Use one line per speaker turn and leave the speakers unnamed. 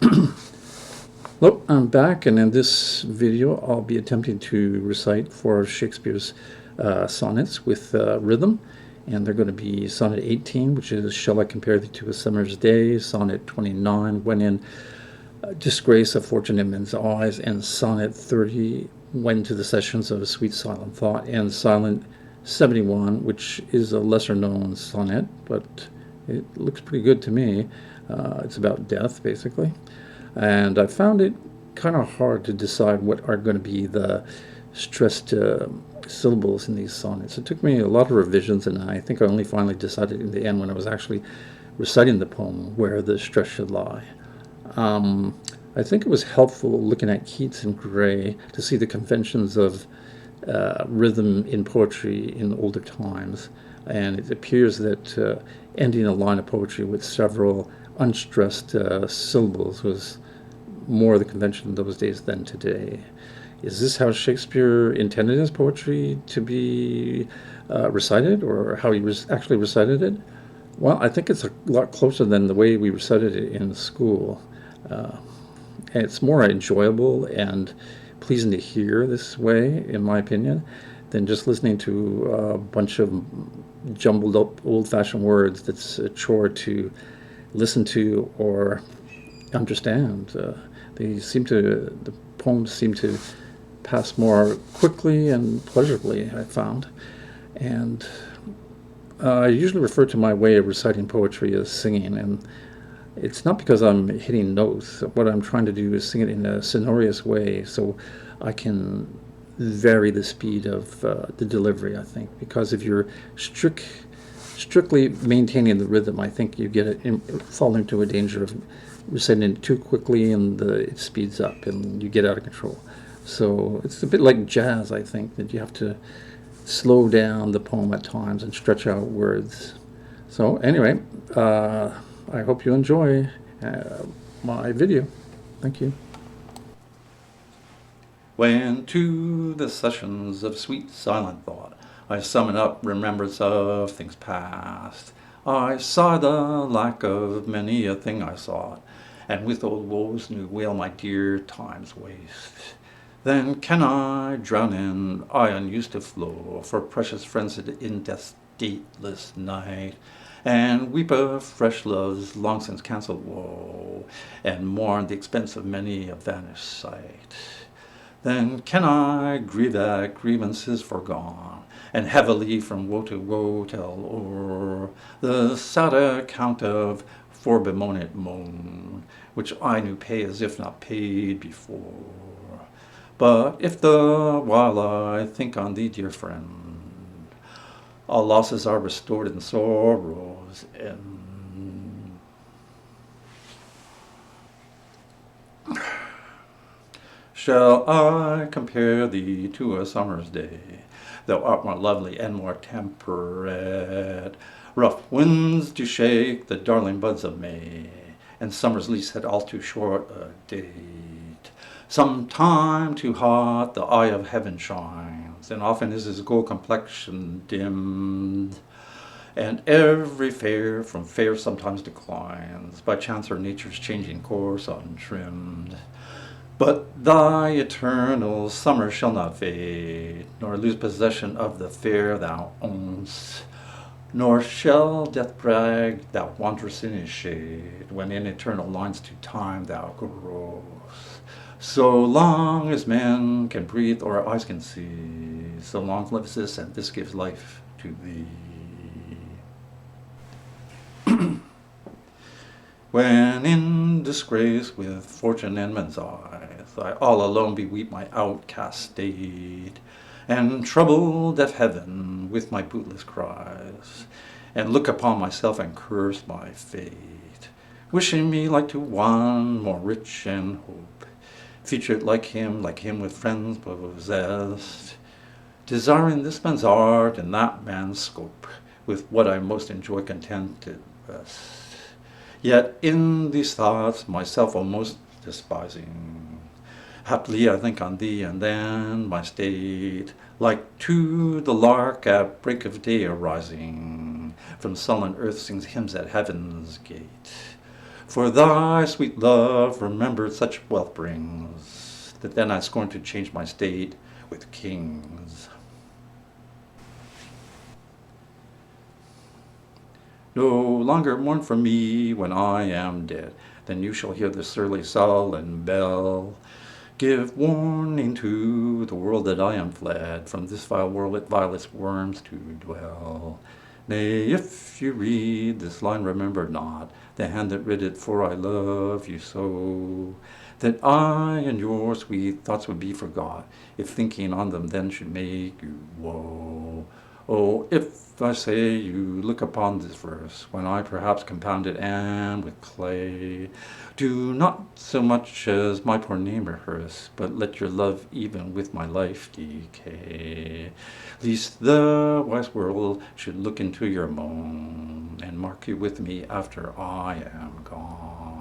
Hello, I'm back, and in this video I'll be attempting to recite four Shakespeare's sonnets with rhythm, and they're going to be Sonnet 18, which is Shall I Compare Thee to a Summer's Day, Sonnet 29, When in Disgrace of Fortune in Men's Eyes, and Sonnet 30, When to the Sessions of a Sweet Silent Thought, and Sonnet 71, which is a lesser known sonnet, but it looks pretty good to me. It's about death, basically. And I found it kind of hard to decide what are going to be the stressed syllables in these sonnets. It took me a lot of revisions, and I think I only finally decided in the end when I was actually reciting the poem where the stress should lie. I think it was helpful looking at Keats and Gray to see the conventions of rhythm in poetry in older times. And it appears that ending a line of poetry with several unstressed syllables was more the convention in those days than today. Is this how Shakespeare intended his poetry to be recited, or how he actually recited it? Well, I think it's a lot closer than the way we recited it in school. It's more enjoyable and pleasing to hear this way, in my opinion, than just listening to a bunch of jumbled up old-fashioned words that's a chore to listen to or understand. The poems seem to pass more quickly and pleasurably, I found. And I usually refer to my way of reciting poetry as singing, and it's not because I'm hitting notes. What I'm trying to do is sing it in a sonorous way so I can vary the speed of the delivery, I think. Because if you're strictly maintaining the rhythm, I think you fall into a danger of reciting it too quickly, and it speeds up and you get out of control. So it's a bit like jazz, I think, that you have to slow down the poem at times and stretch out words. So anyway, I hope you enjoy my video. Thank you.
When to the sessions of sweet silent thought I summon up remembrance of things past, I sigh the lack of many a thing I sought, and with old woes new wail my dear time's waste. Then can I drown in eye unused to flow for precious friends in death's dateless night, and weep of fresh love's long since cancelled woe, and mourn the expense of many a vanished sight. Then can I grieve at grievances forgone, and heavily from woe to woe tell o'er the sad account of forebemoaned moan, which I knew pay as if not paid before. But if the while I think on thee, dear friend, all losses are restored and sorrows end. Shall I compare thee to a summer's day? Thou art more lovely and more temperate. Rough winds do shake the darling buds of May, and summer's lease had all too short a date. Some time too hot the eye of heaven shines, and often is his gold complexion dimmed. And every fair from fair sometimes declines, by chance or nature's changing course untrimmed. But thy eternal summer shall not fade, nor lose possession of the fair thou own'st, nor shall death brag thou wanderest in his shade, when in eternal lines to time thou growest. So long as men can breathe or eyes can see, so long lives this, and this gives life to thee. When in disgrace with fortune in men's eyes, I all alone beweep my outcast state, and trouble deaf heaven with my bootless cries, and look upon myself and curse my fate, wishing me like to one more rich in hope, featured like him with friends possessed, desiring this man's art and that man's scope, with what I most enjoy contented rest. Yet in these thoughts myself almost despising, haply I think on thee, and then my state, like to the lark at break of day arising, from sullen earth sings hymns at heaven's gate. For thy sweet love remembered such wealth brings, that then I scorn to change my state with kings. No longer mourn for me when I am dead, then you shall hear the surly sullen bell give warning to the world that I am fled from this vile world with vilest worms to dwell. Nay, if you read this line, remember not the hand that writ it, for I love you so, that I and your sweet thoughts would be forgot, if thinking on them then should make you woe. Oh, if I say you look upon this verse, when I perhaps compounded am with clay, do not so much as my poor name rehearse, but let your love even with my life decay, lest the wise world should look into your moan, and mark you with me after I am gone.